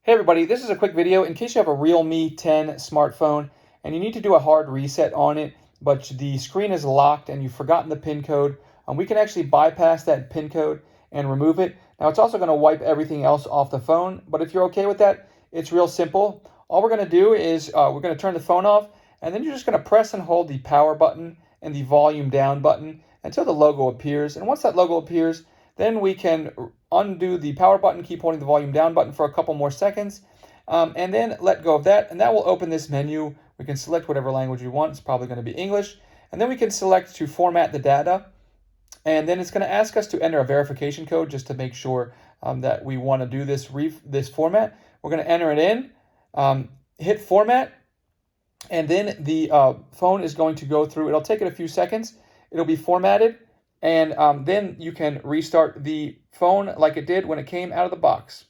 Hey everybody, this is a quick video in case you have a Realme 10 smartphone and you need to do a hard reset on it, but the screen is locked and you've forgotten the PIN code. We can actually bypass that PIN code and remove it. Now it's also going to wipe everything else off the phone, but if you're okay with that, it's real simple. All we're going to do is we're going to turn the phone off, and then you're just going to press and hold the power button and the volume down button until the logo appears. And once that logo appears, then we can undo the power button, keep holding the volume down button for a couple more seconds, and then let go of that, and that will open this menu. We can select whatever language we want. It's probably going to be English, and then we can select to format the data, and then it's going to ask us to enter a verification code just to make sure that we want to do this format. We're going to enter it in, hit format, and then the phone is going to go through. It'll take it a few seconds. It'll be formatted, and then you can restart the phone like it did when it came out of the box.